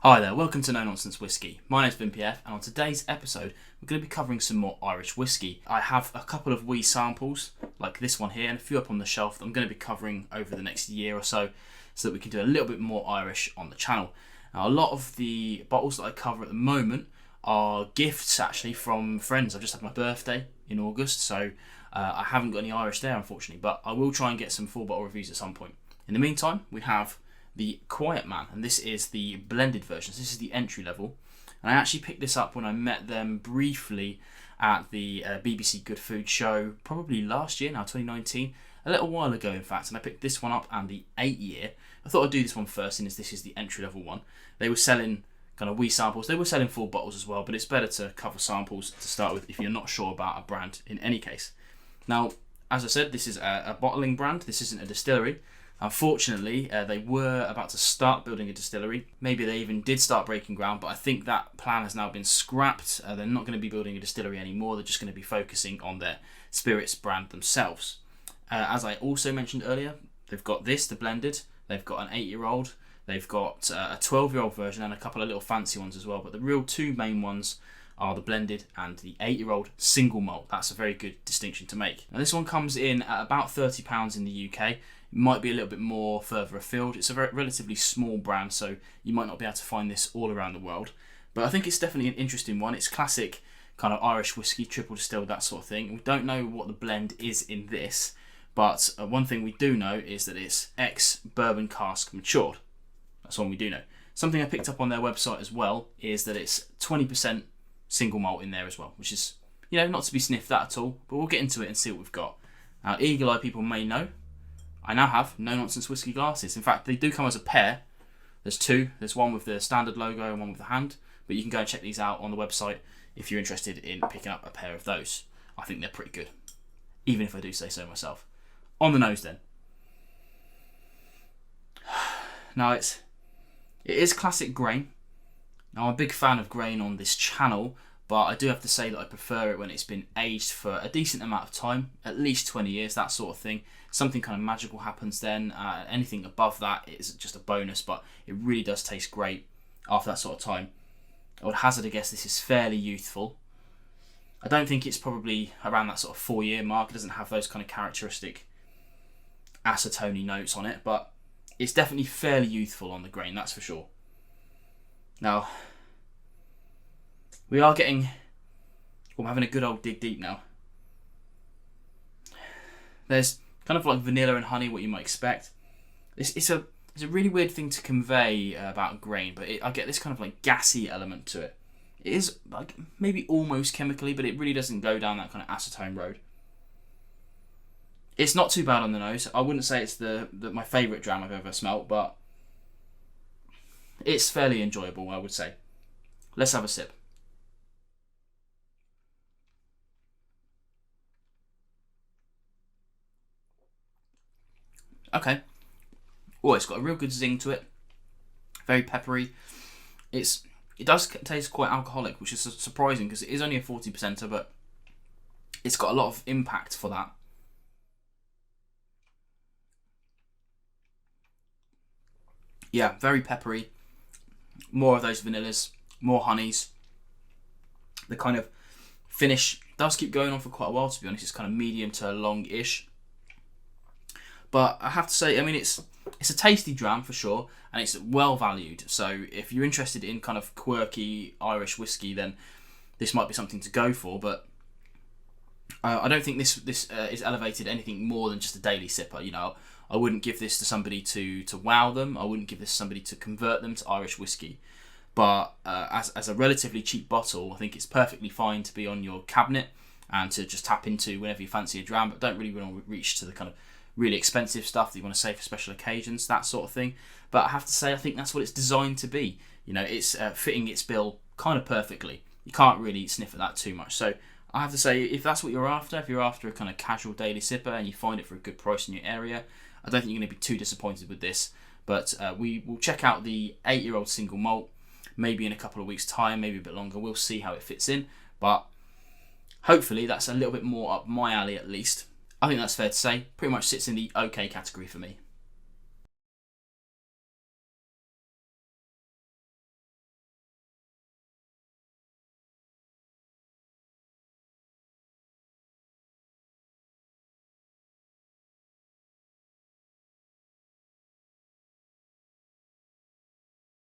Hi there, welcome to No Nonsense Whisky. My name's BinPF, and on today's episode we're going to be covering some more Irish whisky. I have a couple of wee samples, like this one here, and a few up on the shelf that I'm going to be covering over the next year or so that we can do a little bit more Irish on the channel. Now, a lot of the bottles that I cover at the moment are gifts actually from friends. I've just had my birthday in August, so I haven't got any Irish there unfortunately, but I will try and get some full bottle reviews at some point. In the meantime, we have the Quiet Man, and this is the blended version. So this is the entry level, and I actually picked this up when I met them briefly at the BBC Good Food show, probably last year now, 2019, a little while ago in fact, and I picked this one up and the 8-year. I thought I'd do this one first, as this is the entry level one. They were selling kind of wee samples, they were selling full bottles as well, but it's better to cover samples to start with if you're not sure about a brand in any case. Now, as I said, this is a bottling brand, this isn't a distillery. Unfortunately, they were about to start building a distillery. Maybe they even did start breaking ground, but I think that plan has now been scrapped. They're not going to be building a distillery anymore. They're just going to be focusing on their spirits brand themselves. As I also mentioned earlier, they've got this, the blended. They've got an 8-year-old. They've got a 12-year-old version and a couple of little fancy ones as well. But the real two main ones are the blended and the 8-year-old single malt. That's a very good distinction to make. Now, this one comes in at about £30 in the UK. It might be a little bit more further afield. It's a relatively small brand, so you might not be able to find this all around the world. But I think it's definitely an interesting one. It's classic kind of Irish whiskey, triple distilled, that sort of thing. We don't know what the blend is in this, but one thing we do know is that it's ex-bourbon cask matured. That's one we do know. Something I picked up on their website as well is that it's 20% single malt in there as well, which is, not to be sniffed at all, but we'll get into it and see what we've got. Now, eagle-eyed people may know, I now have No Nonsense Whisky glasses. In fact, they do come as a pair. There's two. There's one with the standard logo and one with the hand. But you can go and check these out on the website if you're interested in picking up a pair of those. I think they're pretty good, even if I do say so myself. On the nose then. Now it is classic grain. Now I'm a big fan of grain on this channel, but I do have to say that I prefer it when it's been aged for a decent amount of time, at least 20 years, that sort of thing. Something kind of magical happens then. Anything above that is just a bonus, but it really does taste great after that sort of time. I would hazard a guess this is fairly youthful. I don't think it's probably around that sort of 4-year mark. It doesn't have those kind of characteristic acetone notes on it, but it's definitely fairly youthful on the grain, that's for sure. Now, we are getting... I'm having a good old dig deep now. There's kind of like vanilla and honey, what you might expect. It's a really weird thing to convey about grain, but I get this kind of like gassy element to it. It is like maybe almost chemically, but it really doesn't go down that kind of acetone road. It's not too bad on the nose. I wouldn't say it's my favourite dram I've ever smelt, but it's fairly enjoyable, I would say. Let's have a sip. Okay. Oh, it's got a real good zing to it. Very peppery. It does taste quite alcoholic, which is surprising because it is only a 40%er, but it's got a lot of impact for that. Yeah, very peppery. More of those vanillas, more honeys. The kind of finish does keep going on for quite a while, to be honest. It's kind of medium to long-ish. But I have to say, it's a tasty dram for sure, and it's well valued. So if you're interested in kind of quirky Irish whiskey, then this might be something to go for. But I don't think this is elevated anything more than just a daily sipper. I wouldn't give this to somebody to wow them. I wouldn't give this to somebody to convert them to Irish whiskey. But as a relatively cheap bottle, I think it's perfectly fine to be on your cabinet and to just tap into whenever you fancy a dram, but don't really want to reach to the kind of really expensive stuff that you want to save for special occasions, that sort of thing. But I have to say, I think that's what it's designed to be. It's fitting its bill kind of perfectly. You can't really sniff at that too much. So I have to say, if that's what you're after, if you're after a kind of casual daily sipper and you find it for a good price in your area, I don't think you're going to be too disappointed with this. But we will check out the 8-year-old single malt, maybe in a couple of weeks' time, maybe a bit longer. We'll see how it fits in. But hopefully that's a little bit more up my alley at least. I think that's fair to say. Pretty much sits in the okay category for me.